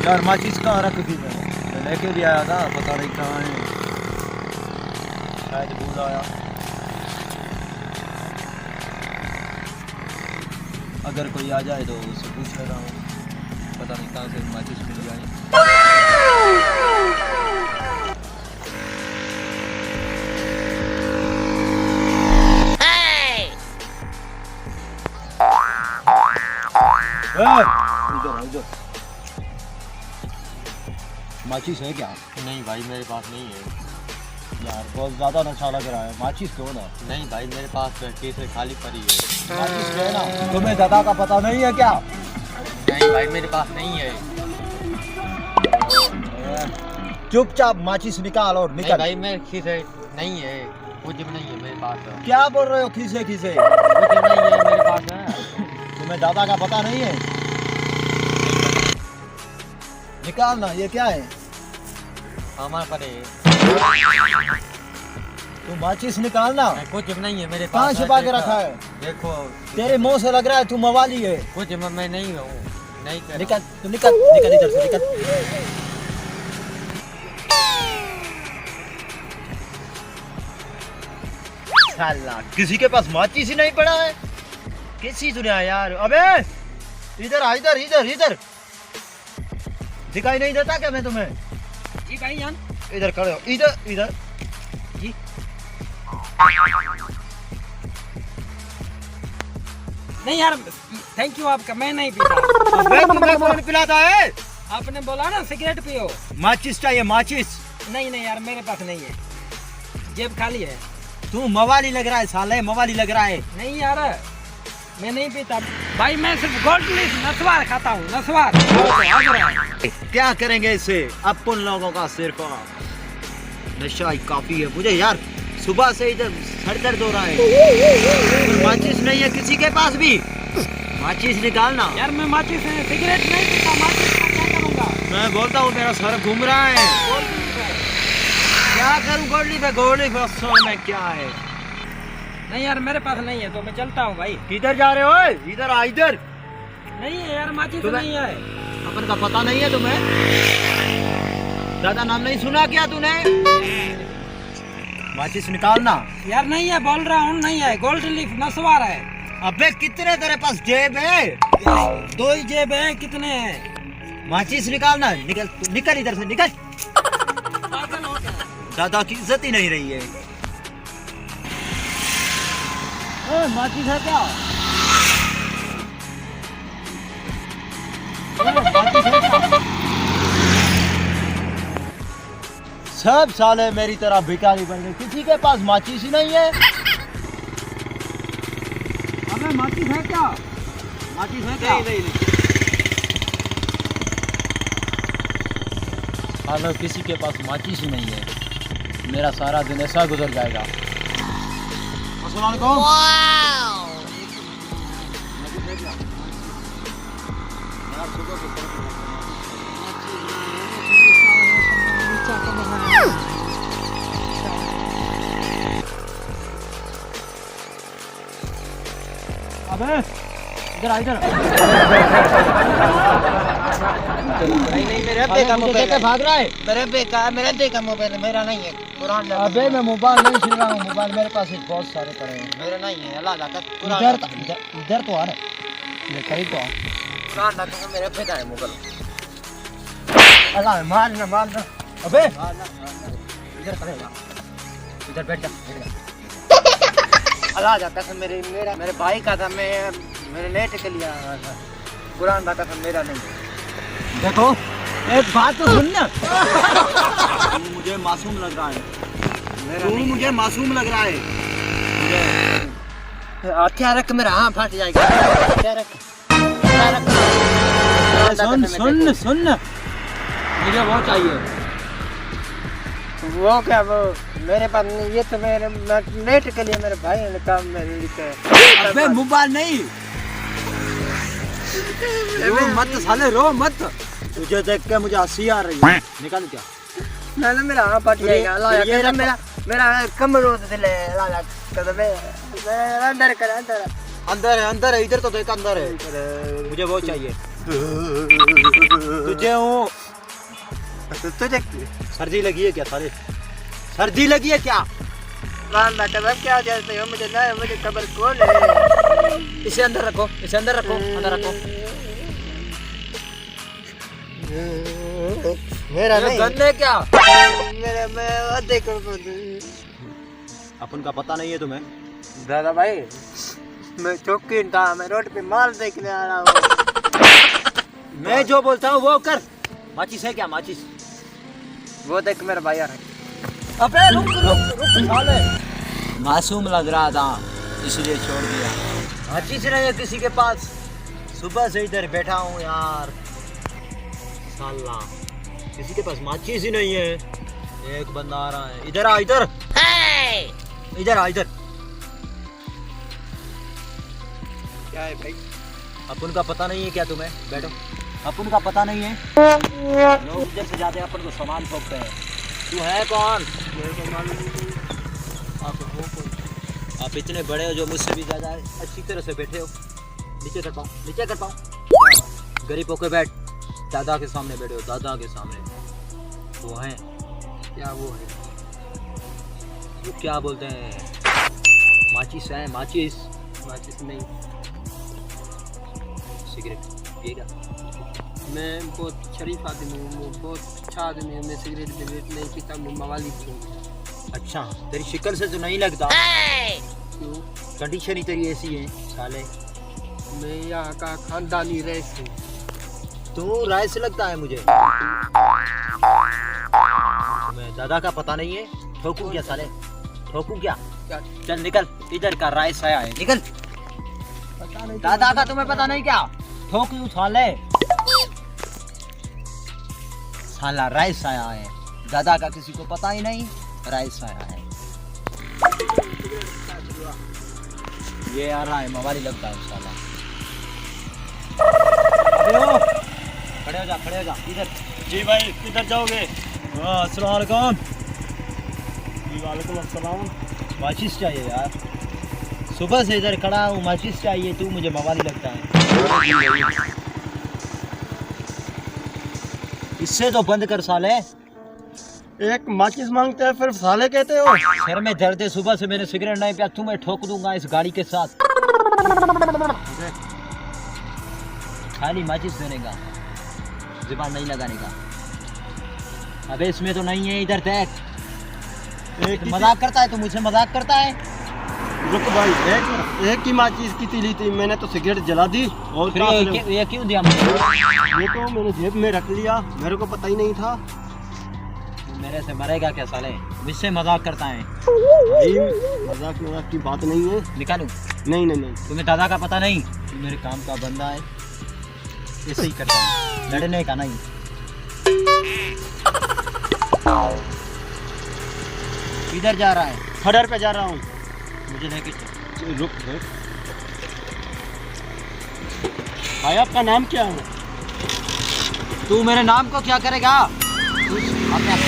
यार माचिस कहाँ रखी थी मैं लेके भी आया था, पता नहीं कहाँ है, शायद भूल आया। अगर कोई आ जाए तो उससे पूछ लेता हूँ, पता नहीं कहाँ से माचिस मिल जाए। इधर माचिस है क्या? नहीं भाई मेरे पास नहीं है यार, बहुत ज़्यादा नशा लग रहा है, माचिस दो ना। नहीं भाई मेरे पास केस है, खाली पड़ी है। माचिस दो ना। तुम्हें दादा का पता नहीं है क्या? नहीं भाई मेरे पास नहीं है। चुपचाप माचिस निकाल और निकल। भाई मेरे खीसे नहीं है, कुछ भी नहीं है मेरे पास। क्या बोल रहे हो खीसे खीसे? कुछ नहीं है मेरे पास है। तुम्हें दादा का पता नहीं है? निकाल ना, ये क्या है? हमारे पर है। तू माचिस निकाल ना। कुछ भी नहीं है मेरे पास। कहाँ छुपा के रखा है? देखो तेरे मुंह से लग रहा है तू मवाली है। कुछ मैं नहीं हूँ, नहीं कर। निकल, तू निकल, निकल इधर से निकल। साला किसी के पास माचिस ही नहीं पड़ा है, किसी दुनिया यार। अबे इधर आ, इधर इधर इधर, दिखाई नहीं देता क्या मैं तुम्हें? जी भाई जान इधर खड़े हो, इधर इधर जी। नहीं यार थैंक यू आपका, मैं नहीं पीता। अबे तुम्हें कौन पिलाता है? आपने बोला ना सिगरेट पियो। माचिस चाहिए, माचिस। नहीं नहीं यार मेरे पास नहीं है, जेब खाली है। तू मवाली लग रहा है साले, मवाली लग रहा है। नहीं यार मैं नहीं पीता भाई, मैं सिर्फ गोल्ड लिस्ट नस्वार खाता हूँ, नस्वार। क्या करेंगे इससे? अपन लोगों का सिर्फ नशा ही काफी है मुझे यार, सुबह से इधर सर दर्द हो रहा है। माचिस नहीं है किसी के पास भी? माचिस निकालना। यार मैं माचिस सिगरेट नहीं पीता, माचिस का क्या करूँगा? मैं बोलता हूँ मेरा सर घूम रहा है। क्या करूँ? गोल्डी पे गोल्डी में क्या है? नहीं यार मेरे पास नहीं है तो मैं चलता हूँ भाई। किधर जा रहे हो? इधर आ, इधर। नहीं है यार माचिस नहीं है। अपन का पता नहीं है तुम्हें? दादा नाम नहीं सुना क्या तूने? माचिस निकालना। यार नहीं है, बोल रहा हूँ नहीं है, गोल्ड लीफ नस्वार है। अबे कितने तेरे पास जेब है? 2 ही जेब है, कितने हैं? माचिस निकालना। निकल, तू निकल इधर से, निकल। दादा की इज्जत ही नहीं रही है। माचिस है क्या? माचिस है क्या? सब साले मेरी तरह भिखारी बन गए, किसी के पास माचिस ही नहीं है। अबे माचिस है क्या? माचिस है क्या? नहीं। हालो किसी के पास माचिस ही नहीं है, मेरा सारा दिन ऐसा गुजर जाएगा। अस्सलाम वालेकुम। अबे इधर आ, इधर। नहीं मेरे अब्बे का मोबाइल है। भाग रहा है? मेरे अब्बे का मोबाइल है, मेरा नहीं है। कुरान अबे मैं मोबाइल नहीं छीन रहा हूँ, मोबाइल मेरे पास बहुत सारे पड़े हैं। मेरा नहीं है, अल्लाह का इधर तो आ रहा, ये करीब तो आ। कुरान का मेरे अब्बे का है मोबाइल। अल्लाह मारना। अबे इधर खड़े हो, इधर बैठ जा। अल्लाह का कसम मेरे भाई का था, मैं मेरे नेट के लिए आया था। कुरान का कसम मेरा नहीं है। देखो एक बात तो सुन ना। तू मुझे मासूम लग रहा है, मुझे मासूम लग रहा है। क्या रख, मेरा हाँ फट जाएगा। क्या रख सुन मुझे वो चाहिए। वो क्या, वो मेरे पास नहीं, ये तो मेरे नेट के लिए मेरे भाई ने काम मेरे लिए। अबे मोबाइल नहीं, रो मत साले, रो मत। तुझे देख के मुझे हंसी आ रही है। निकाल क्या? ना मेरा हाँ फट जाएगा। अल्लाह मेरा कमर रोज दिले। अल्लाह कसम अंदर कर, अंदर है, इधर तो देख, अंदर है। मुझे वो चाहिए। तुझे हूँ। तुझे सर्दी लगी है क्या साले? सर्दी लगी है क्या? कुरान भाई अब क्या जानते हो? मुझे ना मुझे खबर कौन है? इसे अंदर रखो, इसे अंदर रखो, अंदर रखो। मेरा नहीं। गंदे क्या? मेरा मैं देखो। अपन का पता नहीं है तुम्हें? दादा भाई मैं शौकीन था, मैं रोड पे माल देखने आ रहा हूँ। मैं जो बोलता हूँ वो कर। माचिस है क्या? माचिस? वो देख मेरा भाई आ रहा है। अबे रुक रुक रुक साले। मासूम लग रहा था इसलिए छोड़ दिया। माचिस नहीं है किसी के पास? सुबह से इधर बैठा हूँ यार। साला किसी के पास माचिस ही नहीं है। एक बंदा आ रहा है। इधर आ, इधर इधर आ, इधर। क्या है भाई? अपन का पता नहीं है क्या तुम्हें? बैठो। अपन का पता नहीं है? लोग इधर से जाते हैं अपन को सामान ठोकते हैं। तू है कौन? मेरे को मालूम नहीं। आप हो कौन? आप इतने बड़े हो जो मुझसे भी ज्यादा अच्छी तरह से बैठे हो। नीचे कर पाऊँ? नीचे कर पाऊँ? गरीब होके बैठ। दादा के सामने बैठे हो, दादा के सामने। वो है क्या वो है? वो क्या बोलते हैं? माचिस है, माचिस। माचिस नहीं। सिगरेट पिएगा? मैं बहुत शरीफ आदमी हूँ, मैं बहुत अच्छा आदमी हूँ, मैं सिगरेट विगरेट नहीं पीता, मैं मवाली हूँ। अच्छा, तेरी शक्ल से तो नहीं लगता। क्यों? कंडीशन ही तेरी ऐसी है साले। मैं यहाँ का खानदानी रईस हूँ। तू राय से लगता है मुझे। मैं दादा का पता नहीं है। ठोकू क्या साले? ठोकू क्या? क्या? चल निकल, इधर का राय आया है, निकल। पता नहीं दादा का तुम्हें पता नहीं क्या? ठोक यूं साले। साला राइस आया है। दादा का किसी को पता ही नहीं, राइस आया है। ये आ रहा है, मवाली लगता है साला। खड़े हो जा, खड़े हो जा इधर। जी भाई किधर जाओगे? अस्सलाम वालेकुम। वालेकुम अस्सलाम। माचिस चाहिए यार। सुबह से इधर खड़ा हूँ, माचिस चाहिए। तू मुझे मवाली लगता है। इससे तो बंद कर साले। एक माचिस मांगते हैं फिर साले कहते हो? सर में दर्द है, सुबह से मैंने सिगरेट नहीं पिया। तुम्हें ठोक दूंगा इस गाड़ी के साथ। खाली माचिस देने का, जुबान नहीं लगाने का। अबे इसमें तो नहीं है, इधर देख। मजाक करता है तू मुझसे? मजाक करता है? रुक भाई, एक ही माचिस की तीली थी, मैंने तो सिगरेट जला दी। और फिर ये क्यों दिया मुझे? ये तो मैंने जेब में रख लिया, मेरे को पता ही नहीं था। तू मेरे से मरेगा क्या साले? मुझसे मजाक करता है? भाई मजाक मजाक की बात नहीं है। निकालूं? नहीं नहीं नहीं। तुम्हें दादा का पता नहीं? तू मेरे काम का बंदा है, ऐसे ही करता है, लड़ने का नहीं। किधर जा रहा है? खडर पे जा रहा हूँ। मुझे लेके चल। रुक भाई, आपका नाम क्या है? तू मेरे नाम को क्या करेगा? तू अपने आप